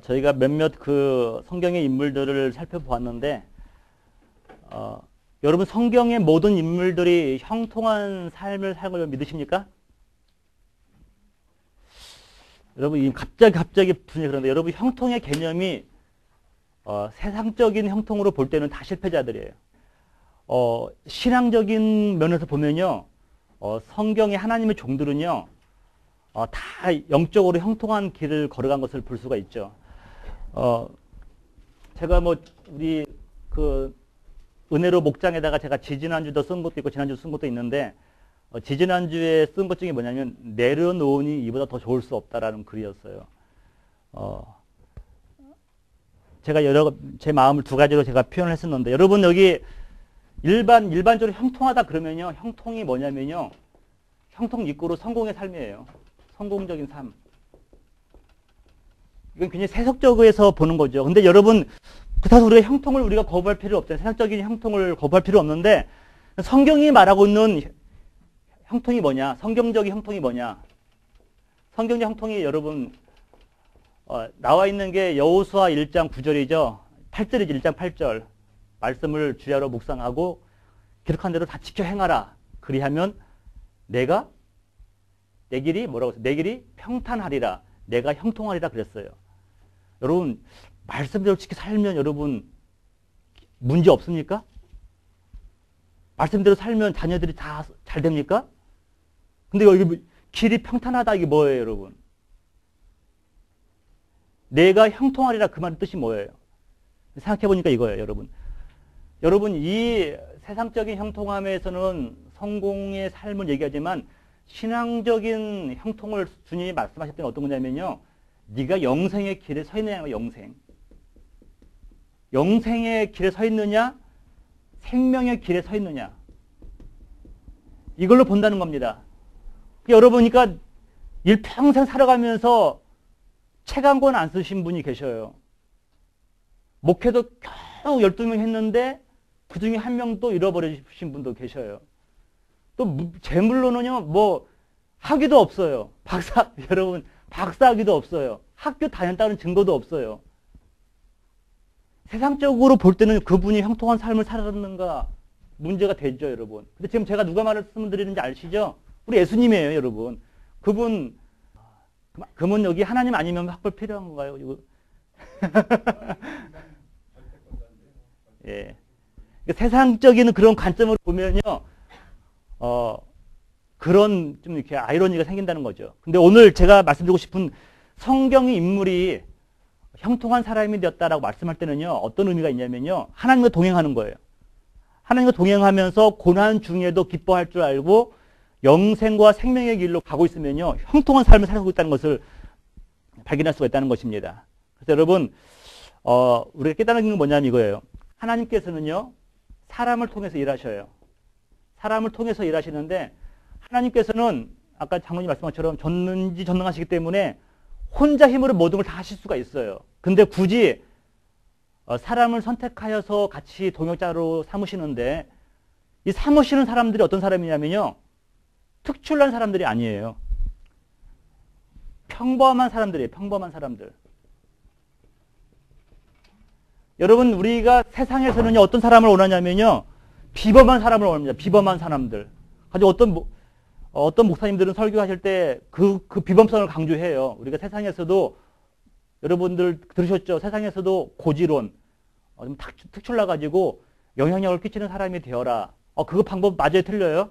저희가 몇몇 그 성경의 인물들을 살펴보았는데, 여러분 성경의 모든 인물들이 형통한 삶을 살고 있는 걸 믿으십니까? 여러분, 갑자기 분이 그런데, 여러분 형통의 개념이 세상적인 형통으로 볼 때는 다 실패자들이에요. 신앙적인 면에서 보면요, 성경의 하나님의 종들은요, 다 영적으로 형통한 길을 걸어간 것을 볼 수가 있죠. 제가 우리 은혜로 목장에다가 제가 지지난주도 쓴 것도 있고 지난주 쓴 것도 있는데, 지지난주에 쓴 것 중에 뭐냐면, 내려놓으니 이보다 더 좋을 수 없다라는 글이었어요. 제가 제 마음을 두 가지로 제가 표현을 했었는데, 여러분 여기 일반적으로 형통하다 그러면요, 형통이 뭐냐면요, 형통 이꼬르 성공의 삶이에요. 성공적인 삶. 이건 굉장히 세속적에서 보는 거죠. 근데 여러분, 그렇다고 우리가 형통을 우리가 거부할 필요 없잖아요. 세상적인 형통을 거부할 필요 없는데, 성경이 말하고 있는 형통이 뭐냐? 성경적인 형통이 뭐냐? 성경적 형통이 여러분, 나와 있는 게 여호수아 1장 9절이죠. 8절이죠. 1장 8절. 말씀을 주야로 묵상하고 기록한 대로 다 지켜 행하라. 그리하면 내 길이 뭐라고 했어요? 내 길이 평탄하리라. 내가 형통하리라 그랬어요. 여러분, 말씀대로 지켜 살면 여러분 문제 없습니까? 말씀대로 살면 자녀들이 다 잘 됩니까? 근데 여기 길이 평탄하다 이게 뭐예요, 여러분? 내가 형통하리라 그 말의 뜻이 뭐예요? 생각해 보니까 이거예요, 여러분. 여러분, 이 세상적인 형통함에서는 성공의 삶을 얘기하지만, 신앙적인 형통을 주님이 말씀하셨던 게 어떤 거냐면요, 네가 영생의 길에 서 있느냐, 영생의 길에 서 있느냐, 생명의 길에 서 있느냐, 이걸로 본다는 겁니다. 여러분, 그러니까 일평생 살아가면서 책 한 권 안 쓰신 분이 계셔요. 목회도 겨우 12명 했는데 그 중에 한 명도 잃어버리신 분도 계셔요. 또 재물로는요, 학위도 없어요. 여러분, 박사학위도 없어요. 학교 다녔다는 증거도 없어요. 세상적으로 볼 때는 그분이 형통한 삶을 살았는가 문제가 되죠, 여러분. 근데 지금 제가 누가 말씀드리는지 아시죠? 우리 예수님이에요, 여러분. 그러면 여기 하나님 아니면 학벌 필요한 건가요? 이거? 예. 세상적인 그런 관점으로 보면요, 그런 좀 이렇게 아이러니가 생긴다는 거죠. 근데 오늘 제가 말씀드리고 싶은 성경의 인물이 형통한 사람이 되었다라고 말씀할 때는요, 어떤 의미가 있냐면요, 하나님과 동행하는 거예요. 하나님과 동행하면서 고난 중에도 기뻐할 줄 알고 영생과 생명의 길로 가고 있으면요, 형통한 삶을 살고 있다는 것을 발견할 수가 있다는 것입니다. 그래서 여러분, 우리가 깨달은 건 뭐냐면 이거예요. 하나님께서는요, 사람을 통해서 일하셔요. 사람을 통해서 일하시는데, 하나님께서는 아까 장로님 말씀한 것처럼 전능하시기 때문에 혼자 힘으로 모든 걸 다 하실 수가 있어요. 근데 굳이 사람을 선택하여서 같이 동역자로 삼으시는데, 이 삼으시는 사람들이 어떤 사람이냐면요, 특출난 사람들이 아니에요. 평범한 사람들이에요. 평범한 사람들. 여러분, 우리가 세상에서는요, 어떤 사람을 원하냐면요, 비범한 사람을 원합니다. 비범한 사람들. 가지고 어떤 목사님들은 설교하실 때 그 비범성을 강조해요. 우리가 세상에서도, 여러분들 들으셨죠? 세상에서도 고지론, 좀 특출나가지고 영향력을 끼치는 사람이 되어라. 그거 방법 맞아요? 틀려요?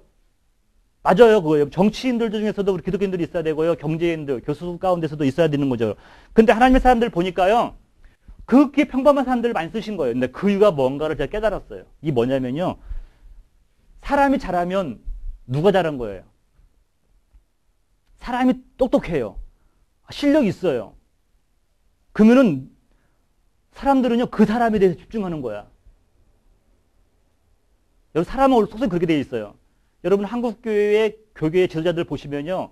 맞아요, 그거예요. 정치인들 중에서도 우리 기독교인들이 있어야 되고요. 경제인들, 교수 가운데서도 있어야 되는 거죠. 근데 하나님의 사람들 보니까요, 그렇게 평범한 사람들을 많이 쓰신 거예요. 근데 그 이유가 뭔가를 제가 깨달았어요. 이게 뭐냐면요, 사람이 잘하면 누가 잘한 거예요? 사람이 똑똑해요. 실력이 있어요. 그러면은 사람들은요, 그 사람에 대해서 집중하는 거야. 여러분, 사람은 원래 속성이 그렇게 되어 있어요. 여러분, 한국교회의 교계의 지도자들 보시면요,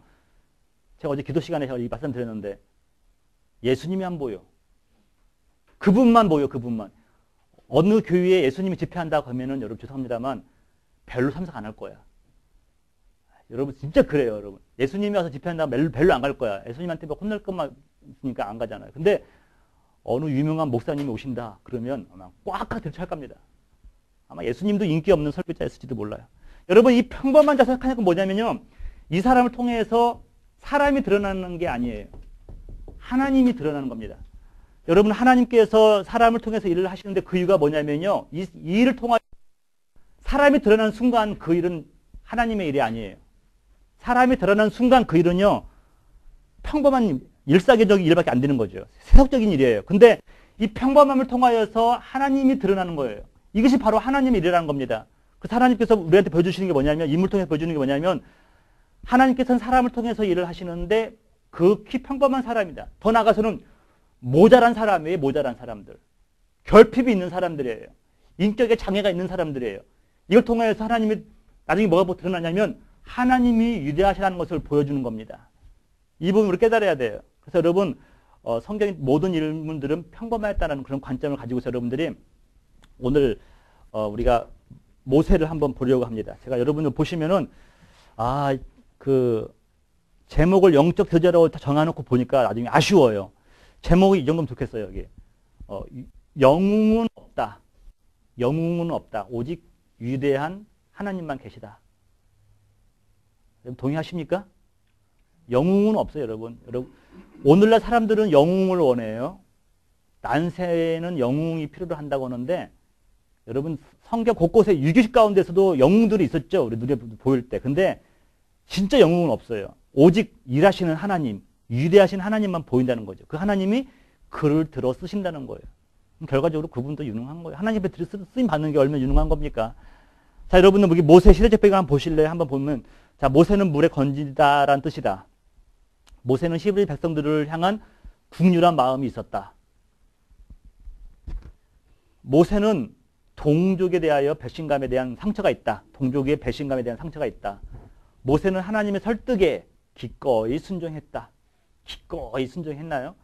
제가 어제 기도 시간에 이 말씀 드렸는데, 예수님이 안 보여. 그분만 보여, 그분만. 어느 교회에 예수님이 집회한다고 하면은, 여러분 죄송합니다만, 별로 참석 안 할 거야. 여러분, 진짜 그래요, 여러분. 예수님이 와서 집회한다고 별로 안 갈 거야. 예수님한테 혼날 것만 있으니까 안 가잖아요. 근데, 어느 유명한 목사님이 오신다. 그러면 아마 꽉꽉 들찰 겁니다. 아마 예수님도 인기 없는 설교자였을지도 몰라요. 여러분, 이 평범한 자 생각하는 건 뭐냐면요. 이 사람을 통해서 사람이 드러나는 게 아니에요. 하나님이 드러나는 겁니다. 여러분, 하나님께서 사람을 통해서 일을 하시는데 그 이유가 뭐냐면요. 이 일을 통하여 사람이 드러나는 순간 그 일은 하나님의 일이 아니에요. 사람이 드러나는 순간 그 일은요. 평범한 일상적인 일밖에 안 되는 거죠. 세속적인 일이에요. 근데 이 평범함을 통하여서 하나님이 드러나는 거예요. 이것이 바로 하나님의 일이라는 겁니다. 그래서 하나님께서 우리한테 보여주시는 게 뭐냐면, 인물을 통해서 보여주는 게 뭐냐면, 하나님께서는 사람을 통해서 일을 하시는데 극히 평범한 사람이다. 더 나아가서는 모자란 사람이에요. 모자란 사람들. 결핍이 있는 사람들이에요. 인격에 장애가 있는 사람들이에요. 이걸 통해서 하나님이 나중에 뭐가 드러나냐면 하나님이 위대하시다는 것을 보여주는 겁니다. 이 부분을 깨달아야 돼요. 그래서 여러분, 성경의 모든 인물들은 평범했다는 그런 관점을 가지고서 여러분들이 오늘 우리가 모세를 한번 보려고 합니다. 제가 여러분들 보시면은 그 제목을 영적 저자로 정해놓고 보니까 나중에 아쉬워요. 제목이 이 정도면 좋겠어요. 여기 영웅은 없다. 영웅은 없다. 오직 위대한 하나님만 계시다. 여러분 동의하십니까? 영웅은 없어요, 여러분. 오늘날 사람들은 영웅을 원해요. 난세에는 영웅이 필요로 한다고 하는데, 여러분 성경 곳곳에 유교식 가운데서도 영웅들이 있었죠. 우리 눈에 보일 때. 근데 진짜 영웅은 없어요. 오직 일하시는 하나님, 위대하신 하나님만 보인다는 거죠. 그 하나님이 글을 들어 쓰신다는 거예요. 결과적으로 그분도 유능한 거예요. 하나님 앞에 쓰임 받는 게 얼마나 유능한 겁니까? 자, 여러분들 여기 모세 시대적 배경 한번 보실래요? 한번 보면, 자, 모세는 물에 건지다라는 뜻이다. 모세는 히브리 백성들을 향한 국률한 마음이 있었다. 모세는 동족에 대하여 배신감에 대한 상처가 있다. 동족의 배신감에 대한 상처가 있다. 모세는 하나님의 설득에 기꺼이 순종했다. 기꺼이 순종했나요?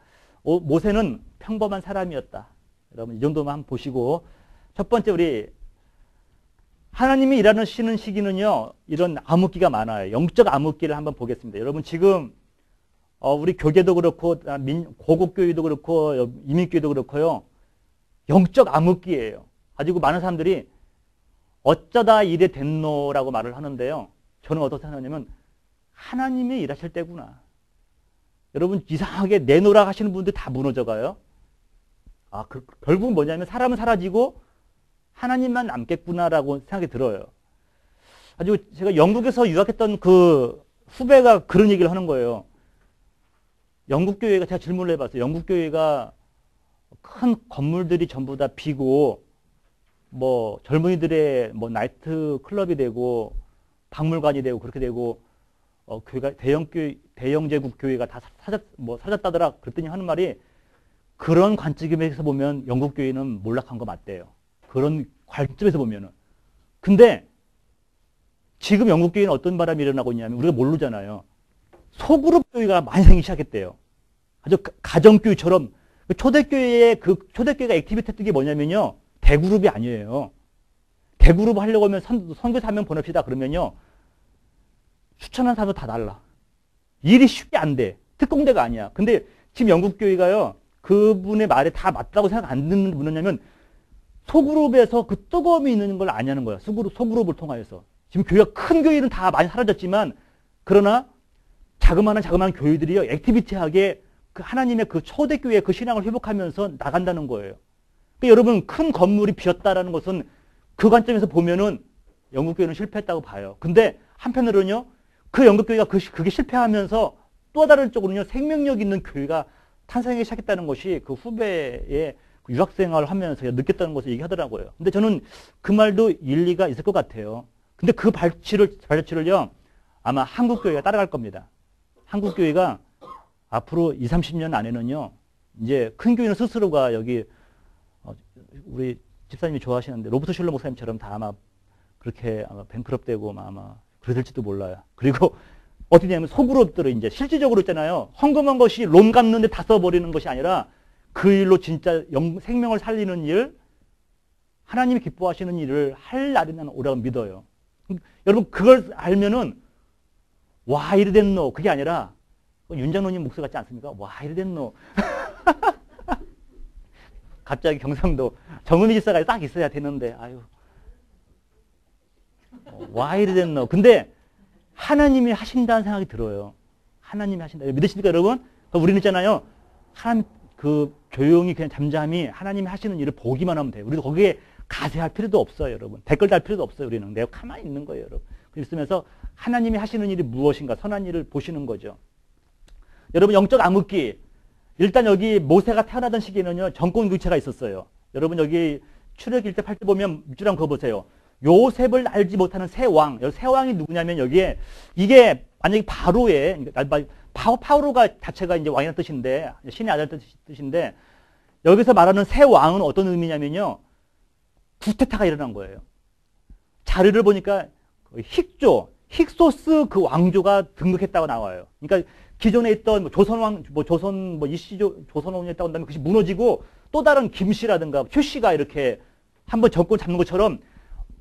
모세는 평범한 사람이었다. 여러분 이 정도만 한번 보시고, 첫 번째 우리 하나님이 일하시는 시기는요, 이런 암흑기가 많아요. 영적 암흑기를 한번 보겠습니다. 여러분 지금 우리 교계도 그렇고 고국교회도 그렇고 이민교회도 그렇고요, 영적 암흑기예요. 가지고 많은 사람들이 어쩌다 이래 됐노라고 말을 하는데요, 저는 어떻게 생각하냐면 하나님이 일하실 때구나. 여러분 이상하게 내노라 하시는 분들 다 무너져가요. 결국은 뭐냐면 사람은 사라지고 하나님만 남겠구나라고 생각이 들어요. 가지고 제가 영국에서 유학했던 그 후배가 그런 얘기를 하는 거예요. 영국 교회가, 제가 질문을 해봤어요. 영국 교회가 큰 건물들이 전부 다 비고, 뭐 젊은이들의 뭐 나이트 클럽이 되고 박물관이 되고 그렇게 되고, 교회가 대영 제국 교회가 다 사라졌다더라. 그랬더니 하는 말이, 그런 관점에서 보면 영국 교회는 몰락한 거 맞대요. 그런 관점에서 보면은. 근데 지금 영국 교회는 어떤 바람이 일어나고 있냐면, 우리가 모르잖아요. 소그룹 교회가 많이 생기기 시작했대요. 아주 가정교회처럼. 초대교회가 액티비티 했던 게 뭐냐면요, 대그룹이 아니에요. 대그룹 하려고 하면 선교사 한 명 보냅시다 그러면요, 추천한 사람도 다 달라. 일이 쉽게 안 돼. 특공대가 아니야. 근데 지금 영국 교회가요, 그분의 말에 다 맞다고 생각 안 듣는 분 뭐냐면, 소그룹에서 그 뜨거움이 있는 걸 아냐는 거야. 소그룹을 통하여서. 지금 교회가, 큰 교회는 다 많이 사라졌지만, 그러나 자그마한 교회들이요, 액티비티하게 그 하나님의 그 초대교회의 그 신앙을 회복하면서 나간다는 거예요. 그러니까 여러분, 큰 건물이 비었다라는 것은 그 관점에서 보면은 영국 교회는 실패했다고 봐요. 근데 한편으로는요, 그 영국 교회가 그게 실패하면서 또 다른 쪽으로는요, 생명력 있는 교회가 탄생하기 시작했다는 것이 그 후배의 유학생활을 하면서 느꼈다는 것을 얘기하더라고요. 근데 저는 그 말도 일리가 있을 것 같아요. 근데 그 발자취를요, 아마 한국 교회가 따라갈 겁니다. 한국 교회가 앞으로 20, 30년 안에는요, 이제 큰 교회는 스스로가 여기, 우리 집사님이 좋아하시는데, 로버트 슐러 목사님처럼 다 아마 그렇게 아마 뱅크럽되고 아마 그러실지도 몰라요. 그리고 어떻게 되냐면 소그룹들을 이제 실질적으로 있잖아요. 헌금한 것이 론 갚는데 다 써버리는 것이 아니라 그 일로 진짜 생명을 살리는 일, 하나님이 기뻐하시는 일을 할 날이 나는 오라고 믿어요. 여러분 그걸 알면은, 와 이래 됐노, 그게 아니라 윤장로님 목소 같지 않습니까? 와 이래 됐노. 갑자기 경상도 정은희 지사가 딱 있어야 되는데, 아유. 와 이리 됐노. 근데 하나님이 하신다는 생각이 들어요. 하나님이 하신다. 믿으십니까, 여러분? 우리는 있잖아요. 하나님, 조용히 그냥 잠잠히 하나님이 하시는 일을 보기만 하면 돼요. 우리도 거기에 가세할 필요도 없어요, 여러분. 댓글 달 필요도 없어요, 우리는. 내가 가만히 있는 거예요, 여러분. 그러면서 하나님이 하시는 일이 무엇인가, 선한 일을 보시는 거죠. 여러분, 영적 암흑기. 일단 여기 모세가 태어나던 시기에는요, 정권 교체가 있었어요. 여러분, 여기 출애굽기 1장 8절 보면 밑줄 한번 그어보세요. 요셉을 알지 못하는 새 왕. 새 왕이 누구냐면 여기에, 이게 만약에 바로의, 파오로가 자체가 이제 왕이라는 뜻인데, 신의 아들 뜻인데, 여기서 말하는 새 왕은 어떤 의미냐면요, 구테타가 일어난 거예요. 자료를 보니까 힉소스 그 왕조가 등극했다고 나와요. 그러니까 기존에 있던 조선왕, 조선왕이 했다고 한다면 그것이 무너지고 또 다른 김씨라든가 효씨가 이렇게 한번 정권 잡는 것처럼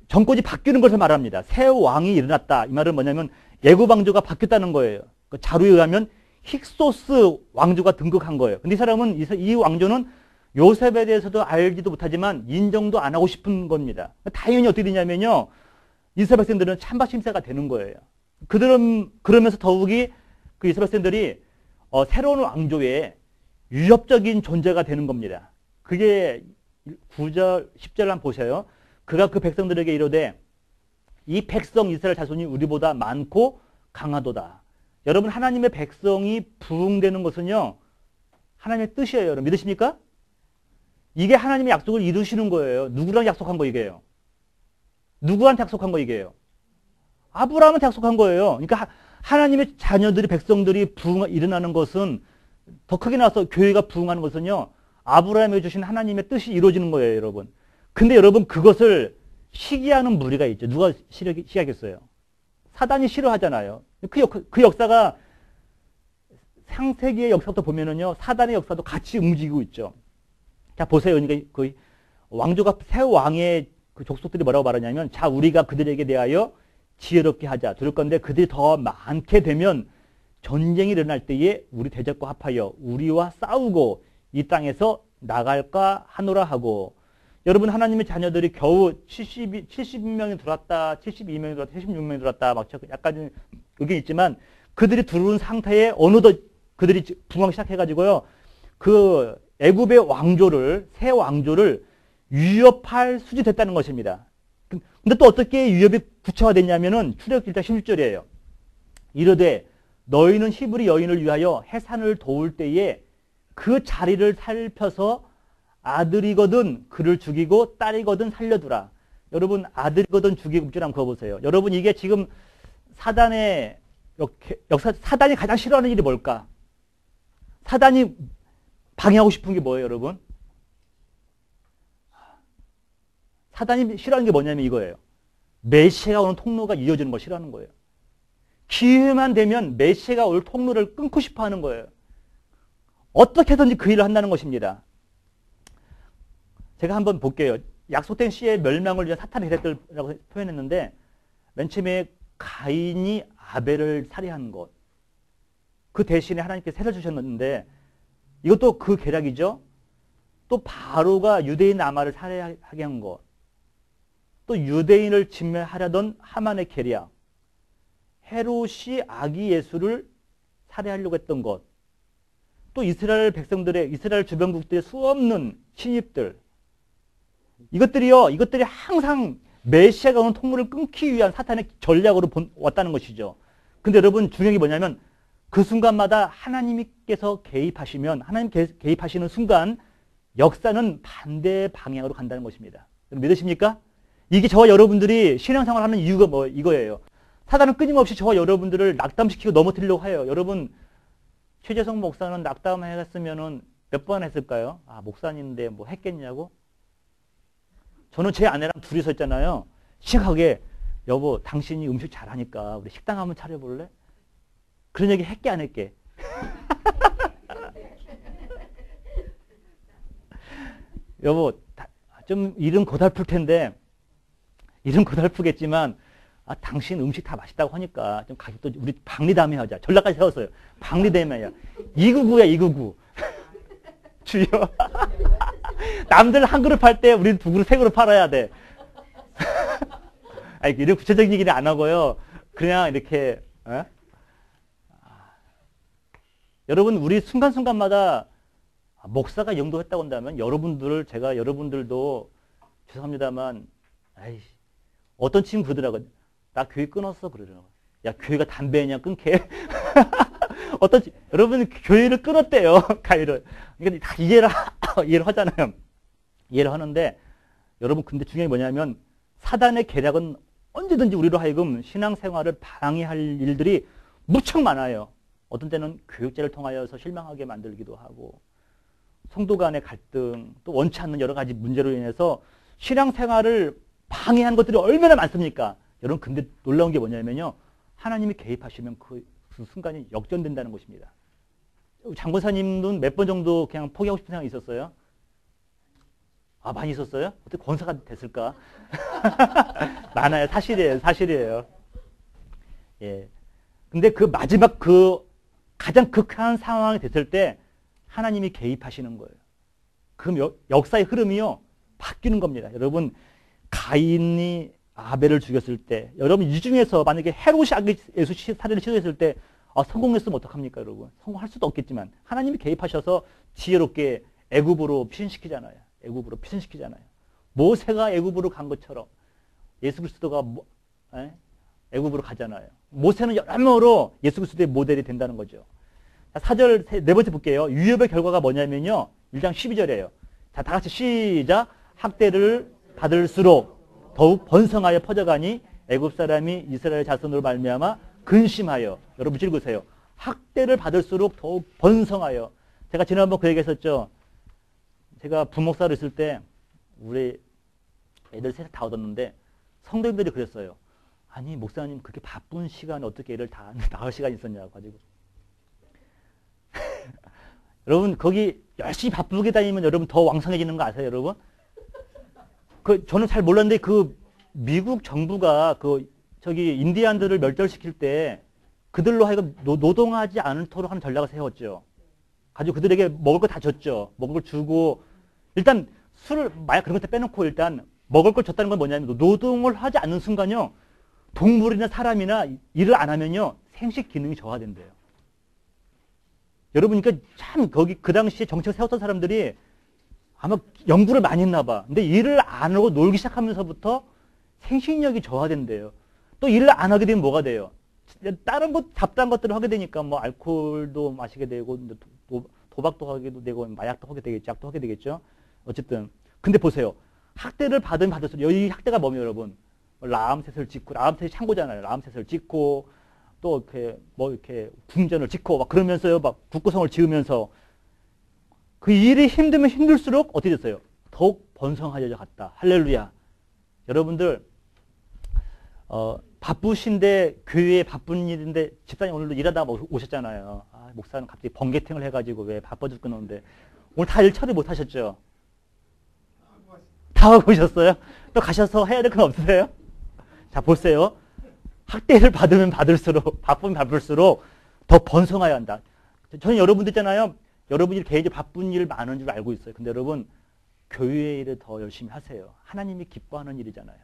정권이 바뀌는 것을 말합니다. 새 왕이 일어났다. 이 말은 뭐냐면 애굽 왕조가 바뀌었다는 거예요. 그 자료에 의하면 힉소스 왕조가 등극한 거예요. 근데 이 사람은, 이 왕조는 요셉에 대해서도 알지도 못하지만 인정도 안 하고 싶은 겁니다. 당연히 어떻게 되냐면요, 이스라엘 백성들은 찬밥 심세가 되는 거예요. 그러면서 더욱이 그 이스라엘 백성들이 새로운 왕조의 위협적인 존재가 되는 겁니다. 그게 9절, 10절 한번 보세요. 그가 그 백성들에게 이르되 이 백성 이스라엘 자손이 우리보다 많고 강하도다. 여러분, 하나님의 백성이 부흥되는 것은요, 하나님의 뜻이에요. 여러분 믿으십니까? 이게 하나님의 약속을 이루시는 거예요. 누구랑 약속한 거 이게요? 누구한테 약속한 거 이게요? 아브라함한테 약속한 거예요. 그러니까 하나님의 자녀들이, 백성들이 일어나는 것은, 더 크게 나와서 교회가 부흥하는 것은요, 아브라함에게 주신 하나님의 뜻이 이루어지는 거예요, 여러분. 근데 여러분, 그것을 시기하는 무리가 있죠. 누가 시기하겠어요? 사단이 싫어하잖아요. 그 역사가 창세기의 역사부터 보면은요, 사단의 역사도 같이 움직이고 있죠. 자, 보세요. 그러니까 그 왕조가, 새 왕의 그 족속들이 뭐라고 말하냐면, 자, 우리가 그들에게 대하여 지혜롭게 하자. 그럴 건데 그들이 더 많게 되면 전쟁이 일어날 때에 우리 대적과 합하여 우리와 싸우고 이 땅에서 나갈까 하노라 하고. 여러분, 하나님의 자녀들이 겨우 70명이 들어왔다, 72명이 들어왔다, 76명이 들어왔다, 막 약간 의견이 있지만 그들이 들어온 상태에 어느덧 그들이 부흥하기 시작해가지고요, 그 애굽의 왕조를, 새 왕조를 위협할 수준이 됐다는 것입니다. 근데 또 어떻게 위협이 구체화됐냐면은 출애굽기 1장 16절이에요. 이르되 너희는 히브리 여인을 위하여 해산을 도울 때에 그 자리를 살펴서 아들이거든 그를 죽이고 딸이거든 살려두라. 여러분, 아들이거든 죽이고 묻지 않고 그어보세요. 여러분, 이게 지금 사단의 사단이 가장 싫어하는 일이 뭘까? 사단이 방해하고 싶은 게 뭐예요, 여러분? 사단이 싫어하는 게 뭐냐면 이거예요. 메시아가 오는 통로가 이어지는 걸 싫어하는 거예요. 기회만 되면 메시아가 올 통로를 끊고 싶어 하는 거예요. 어떻게 해서든지 그 일을 한다는 것입니다. 제가 한번 볼게요. 약속된 시의 멸망을 위한 사탄의 계략들이라고 표현했는데, 맨 처음에 가인이 아벨을 살해한 것. 그 대신에 하나님께서 세를 주셨는데, 이것도 그 계략이죠. 또 바로가 유대인 아마를 살해하게 한 것. 또 유대인을 진멸하려던 하만의 계략. 헤롯이 아기 예수를 살해하려고 했던 것. 또 이스라엘 백성들의, 이스라엘 주변국들의 수없는 신입들. 이것들이 항상 메시아가 오는 통로를 끊기 위한 사탄의 전략으로 왔다는 것이죠. 근데 여러분, 중요한 게 뭐냐면 그 순간마다 하나님께서 개입하시면, 하나님 개입하시는 순간 역사는 반대 방향으로 간다는 것입니다. 믿으십니까? 이게 저와 여러분들이 신앙생활을 하는 이유가 이거예요. 사단은 끊임없이 저와 여러분들을 낙담시키고 넘어뜨리려고 해요. 여러분, 최재성 목사는 낙담 해갔으면은 몇 번 했을까요? 아, 목사님인데 뭐 했겠냐고? 저는 제 아내랑 둘이서 있잖아요. 심각하게, 여보, 당신이 음식 잘하니까 우리 식당 한번 차려볼래? 그런 얘기 했게 안 했게? 여보, 좀 일은 고달플 텐데, 일은 고달프겠지만, 아, 당신 음식 다 맛있다고 하니까 좀 가격도 우리 박리담회 하자. 전략까지 세웠어요. 박리담회야. 299야, 299. 주여. 남들 한 그룹 할 때 우리는 두 그룹, 세 그룹 팔아야 돼. 아니, 이런 구체적인 얘기는 안 하고요. 그냥 이렇게, 어? 여러분, 우리 순간순간마다 목사가 영도했다고 한다면 제가 여러분들도 죄송합니다만, 아이씨, 어떤 친구 그러더라고요. 나 교회 끊었어. 그러더라고요. 야, 교회가 담배냐 끊게? 여러분, 교회를 끊었대요. 가위를. 그러니까 다 이해를 하잖아요. 이해를 하는데, 여러분, 근데 중요한 게 뭐냐면, 사단의 계략은 언제든지 우리로 하여금 신앙생활을 방해할 일들이 무척 많아요. 어떤 때는 교육제를 통하여서 실망하게 만들기도 하고, 성도 간의 갈등, 또 원치 않는 여러 가지 문제로 인해서 신앙생활을 방해하는 것들이 얼마나 많습니까? 여러분, 근데 놀라운 게 뭐냐면요. 하나님이 개입하시면 그 순간이 역전된다는 것입니다. 장권사님은 몇 번 정도 그냥 포기하고 싶은 생각이 있었어요? 아, 많이 있었어요? 어떻게 권사가 됐을까? 많아요. 사실이에요. 예. 근데 그 마지막 가장 극한 상황이 됐을 때 하나님이 개입하시는 거예요. 그럼 역사의 흐름이요, 바뀌는 겁니다. 여러분, 가인이 아벨을 죽였을 때, 여러분, 이 중에서 만약에 헤롯이 예수 살해를 시도했을 때, 성공했으면 어떡합니까, 여러분? 성공할 수도 없겠지만, 하나님이 개입하셔서 지혜롭게 애굽으로 피신시키잖아요. 모세가 애굽으로 간 것처럼 예수 그리스도가 애굽으로 가잖아요. 모세는 여러모로 예수 그리스도의 모델이 된다는 거죠. 자, 4절 네 번째 볼게요. 유협의 결과가 뭐냐면요. 1장 12절이에요. 자, 다 같이 시작. 학대를 받을수록 더욱 번성하여 퍼져가니 애굽 사람이 이스라엘 자손으로 말미암아 근심하여. 여러분 읽으세요. 학대를 받을수록 더욱 번성하여. 제가 지난번 그 얘기했었죠. 제가 부목사로 있을 때 우리 애들 셋을 다 얻었는데 성도님들이 그랬어요. 아니, 목사님 그렇게 바쁜 시간에 어떻게 애를 다 낳을 시간이 있었냐고 가지고. 여러분, 거기 열심히 바쁘게 다니면 여러분 더 왕성해지는 거 아세요, 여러분? 저는 잘 몰랐는데 미국 정부가 저기 인디안들을 멸절시킬 때 그들로 하여금 노동하지 않도록 하는 전략을 세웠죠. 가지고 그들에게 먹을 거 다 줬죠. 먹을 걸 주고, 일단 술, 마약 그런 것도 빼놓고 일단 먹을 걸 줬다는 건 뭐냐면 노동을 하지 않는 순간요, 동물이나 사람이나 일을 안 하면요, 생식 기능이 저하된대요. 여러분, 그러니까 참 그 당시에 정책을 세웠던 사람들이 아마 연구를 많이 했나 봐. 근데 일을 안 하고 놀기 시작하면서부터 생식력이 저하된대요. 또 일을 안 하게 되면 뭐가 돼요? 다른 잡다한 것들을 하게 되니까 뭐 알코올도 마시게 되고, 도박도 하게 되고, 마약도 하게 되겠죠. 약도 하게 되겠죠. 어쨌든. 근데 보세요. 학대를 받을수록, 여기 학대가 뭐면 여러분? 라암셋을 짓고, 라암셋이 창고잖아요. 라암셋을 짓고, 또 이렇게 궁전을 짓고, 막 그러면서요, 막 국고성을 지으면서 그 일이 힘들면 힘들수록 어떻게 됐어요? 더욱 번성하여 갔다. 할렐루야. 여러분들, 바쁘신데, 교회에 바쁜 일인데, 집사님 오늘도 일하다가 오셨잖아요. 아, 목사는 갑자기 번개팅을 해가지고 왜 바빠 죽겠는데, 오늘 다 일 처리 못 하셨죠? 다 하고 오셨어요? 또 가셔서 해야 될 건 없으세요? 자, 보세요. 학대를 받으면 받을수록, 바쁘면 바쁠수록 더 번성해야 한다. 저는 여러분들 있잖아요. 여러분이 개인적으로 바쁜 일 많은 줄 알고 있어요. 근데 여러분, 교회 일을 더 열심히 하세요. 하나님이 기뻐하는 일이잖아요.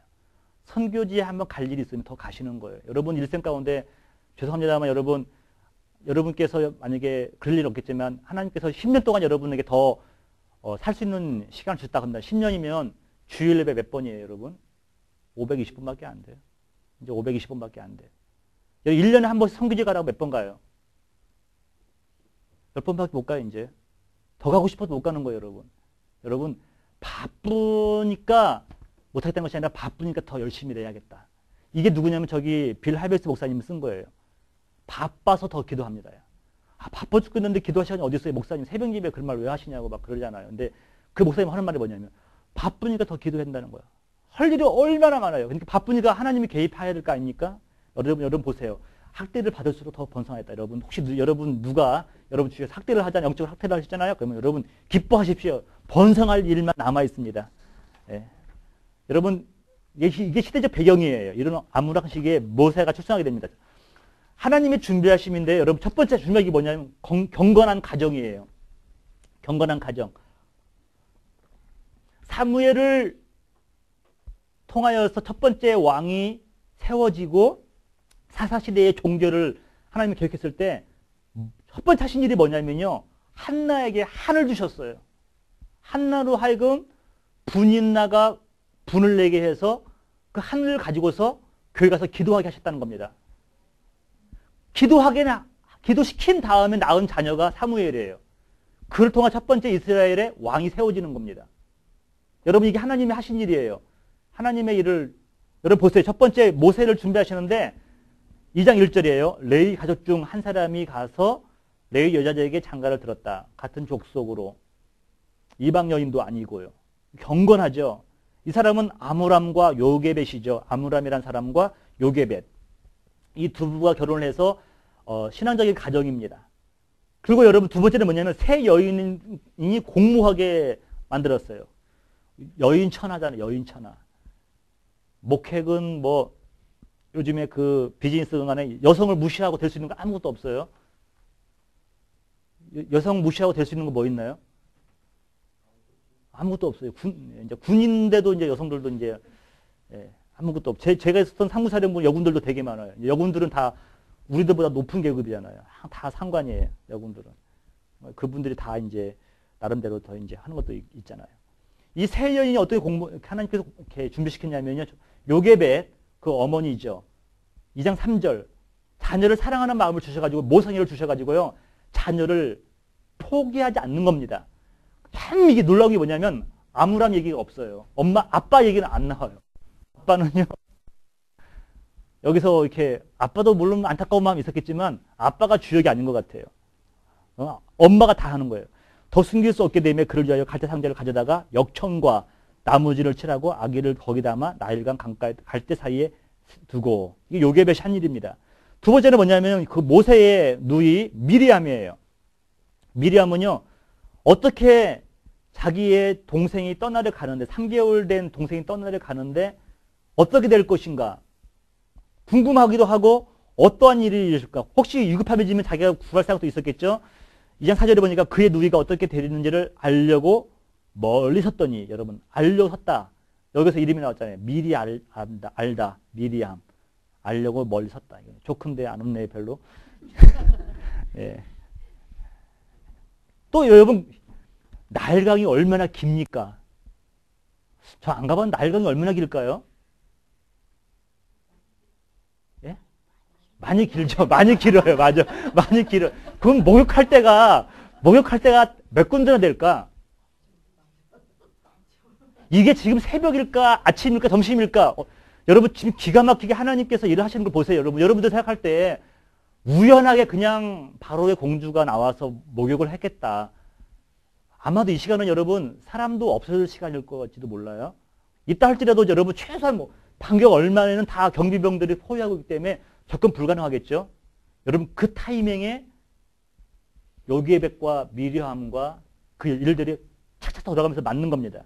선교지에 한번 갈 일이 있으면 더 가시는 거예요. 여러분 일생 가운데, 죄송합니다만 여러분께서 만약에 그럴 일 없겠지만, 하나님께서 10년 동안 여러분에게 더 살 수 있는 시간을 주셨다 한다. 10년이면 주일 예배 몇 번이에요, 여러분? 520분밖에 안 돼요. 이제 520분밖에 안 돼요. 1년에 한 번씩 선교지 가라고 몇 번 가요? 몇 번밖에 못 가요, 이제. 더 가고 싶어도 못 가는 거예요, 여러분. 여러분, 바쁘니까 못하겠다는 것이 아니라 바쁘니까 더 열심히 해야겠다. 이게 누구냐면 저기 빌 하베스 목사님이 쓴 거예요. 바빠서 더 기도합니다. 아, 바빠 죽겠는데 기도할 시간이 어디 있어요? 목사님 새벽 예배 그런 말 왜 하시냐고 막 그러잖아요. 근데 그 목사님 하는 말이 뭐냐면 바쁘니까 더 기도해야 된다는 거야. 할 일이 얼마나 많아요. 그러니까 바쁘니까 하나님이 개입해야 될 거 아닙니까? 여러분 보세요. 학대를 받을수록 더 번성하겠다. 여러분 혹시 여러분 누가 여러분 주위에 학대를 하잖아요. 영적으로 학대를 하시잖아요. 그러면 여러분 기뻐하십시오. 번성할 일만 남아 있습니다. 예. 여러분 이게 시대적 배경이에요. 이런 아무락시기에 모세가 출생하게 됩니다. 하나님의 준비하심인데 여러분 첫 번째 준비하기 뭐냐면 경건한 가정이에요. 경건한 가정. 사무엘을 통하여서 첫 번째 왕이 세워지고 사사시대의 종교를 하나님이 계획했을 때 첫 번째 하신 일이 뭐냐면요. 한나에게 한을 주셨어요. 한나로 하여금 분인나가 분을 내게 해서 그 한을 가지고서 교회 가서 기도하게 하셨다는 겁니다. 기도시킨 다음에 낳은 자녀가 사무엘이에요. 그를 통한 첫 번째 이스라엘의 왕이 세워지는 겁니다. 여러분 이게 하나님이 하신 일이에요. 하나님의 일을 여러분 보세요. 첫 번째 모세를 준비하시는데 2장 1절이에요. 레위 가족 중 한 사람이 가서 레위 여자들에게 장가를 들었다. 같은 족속으로. 이방 여인도 아니고요. 경건하죠. 이 사람은 아므람과 요게벳이죠. 아므람이란 사람과 요게벳. 이 두 부부가 결혼을 해서 신앙적인 가정입니다. 그리고 여러분 두 번째는 뭐냐면 세 여인이 공모하게 만들었어요. 여인천하잖아요. 여인천하. 목획은 뭐 요즘에 그 비즈니스 간에 여성을 무시하고 될 수 있는 거 아무것도 없어요. 여성 무시하고 될 수 있는 거 뭐 있나요? 아무것도 없어요. 이제 군인인데도 이제 여성들도 이제 아무것도 없고 제가 있었던 상무사령부 여군들도 되게 많아요. 여군들은 다 우리들보다 높은 계급이잖아요. 다 상관이에요. 여군들은 그분들이 다 이제 나름대로 더 이제 하는 것도 있잖아요. 이 세 여인이 어떻게 하나님께서 이렇게 준비시켰냐면요. 요게벳 그 어머니죠. 2장 3절 자녀를 사랑하는 마음을 주셔가지고 모성애를 주셔가지고요. 자녀를 포기하지 않는 겁니다. 참 이게 놀라운 게 뭐냐면 아므람 얘기가 없어요. 아빠 얘기는 안 나와요. 아빠는요. 여기서 이렇게 아빠도 물론 안타까운 마음이 있었겠지만 아빠가 주역이 아닌 것 같아요. 엄마가 다 하는 거예요. 더 숨길 수 없게 되면 그를 위하여 갈대 상자를 가져다가 역청과 나무지를 칠하고 아기를 거기 담아 나일강 갈대 사이에 두고 이게 요게벳이 한 일입니다. 두 번째는 뭐냐면 그 모세의 누이 미리암이에요. 미리암은요. 어떻게 자기의 동생이 떠나려 가는데 3개월 된 동생이 떠나려 가는데 어떻게 될 것인가 궁금하기도 하고 어떠한 일이 일어날까 혹시 위급함해지면 자기가 구할 생각도 있었겠죠. 2장 4절에 보니까 그의 누이가 어떻게 되는지를 알려고 멀리 섰더니 여러분 알려 섰다. 여기서 이름이 나왔잖아요. 미리 알다 미리암 알려고 멀리 섰다. 좋은데 안 웃네 별로. 예. 또 여러분 나일강이 얼마나 깁니까? 저 안 가봤는데 나일강이 얼마나 길까요? 예? 많이 길죠. 많이 길어요. 맞아. 많이 길어. 그럼 목욕할 때가 몇 군데나 될까? 이게 지금 새벽일까? 아침일까? 점심일까? 여러분 지금 기가 막히게 하나님께서 일을 하시는 걸 보세요. 여러분들 생각할 때 우연하게 그냥 바로의 공주가 나와서 목욕을 했겠다. 아마도 이 시간은 여러분 사람도 없어질 시간일 것지도 몰라요. 이따 할지라도 여러분 최소한 뭐 반경 얼마에는 다 경비병들이 포위하고 있기 때문에 접근 불가능하겠죠. 여러분 그 타이밍에 요게벳과 미리암과 그 일들이 착착 돌아가면서 맞는 겁니다.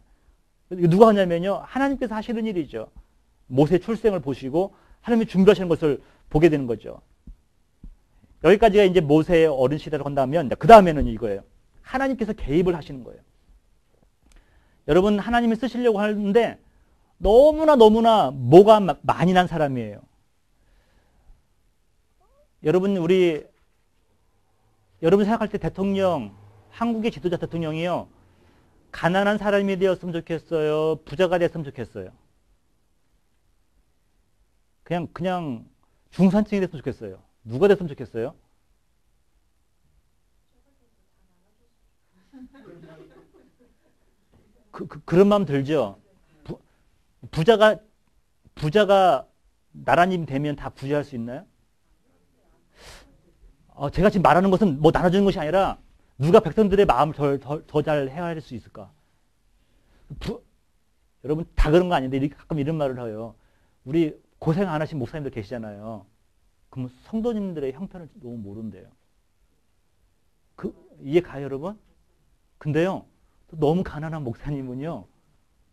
누가 하냐면요. 하나님께서 하시는 일이죠. 모세 출생을 보시고 하나님이 준비하시는 것을 보게 되는 거죠. 여기까지가 이제 모세의 어린 시대를 건다면 그 다음에는 이거예요. 하나님께서 개입을 하시는 거예요. 여러분 하나님이 쓰시려고 하는데 너무나 뭐가 많이 난 사람이에요. 여러분 생각할 때 대통령 한국의 지도자 대통령이요. 가난한 사람이 되었으면 좋겠어요. 부자가 됐으면 좋겠어요. 그냥 중산층이 됐으면 좋겠어요. 누가 됐으면 좋겠어요? 그런 마음 들죠? 부자가 나라님 되면 다 구제할 수 있나요? 제가 지금 말하는 것은 뭐 나눠주는 것이 아니라 누가 백성들의 마음을 더 잘 헤아릴 수 있을까? 여러분 다 그런 거 아닌데 가끔 이런 말을 해요. 우리 고생 안 하신 목사님들 계시잖아요. 그럼 성도님들의 형편을 너무 모른대요. 이해 가요, 여러분? 근데요, 또 너무 가난한 목사님은요,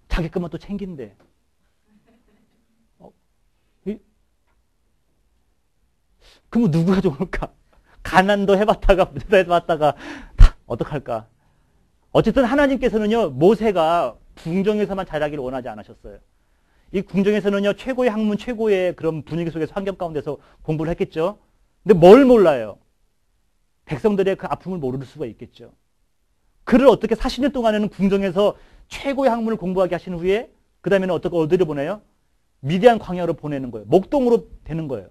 자기 것만 또 챙긴대. 그럼 누구가 좋을까? 가난도 해봤다가, 부자도 해봤다가, 어떡할까? 어쨌든 하나님께서는요, 모세가 궁정에서만 자라기를 원하지 않으셨어요. 이 궁정에서는요, 최고의 학문, 최고의 그런 분위기 속에서 환경 가운데서 공부를 했겠죠. 근데 뭘 몰라요? 백성들의 그 아픔을 모를 수가 있겠죠. 그를 어떻게 40년 동안에는 궁정에서 최고의 학문을 공부하게 하신 후에 그 다음에는 어디를 보내요? 미디안 광야로 보내는 거예요. 목동으로 되는 거예요.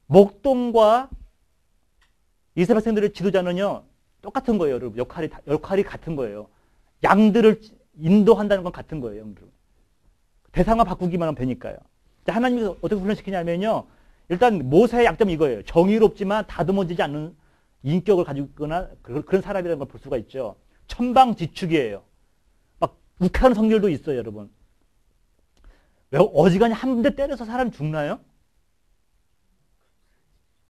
목동과 이스라엘 백성들의 지도자는요, 똑같은 거예요, 여러분. 역할이 같은 거예요. 양들을 인도한다는 건 같은 거예요, 여러분. 대상화 바꾸기만 하면 되니까요. 하나님이 어떻게 훈련시키냐면요, 일단 모세의 약점이 이거예요. 정의롭지만 다듬어지지 않는 인격을 가지고 있거나 그런 사람이라는 걸 볼 수가 있죠. 천방지축이에요. 막 욱하는 성질도 있어요, 여러분. 왜 어지간히 한 대 때려서 사람이 죽나요?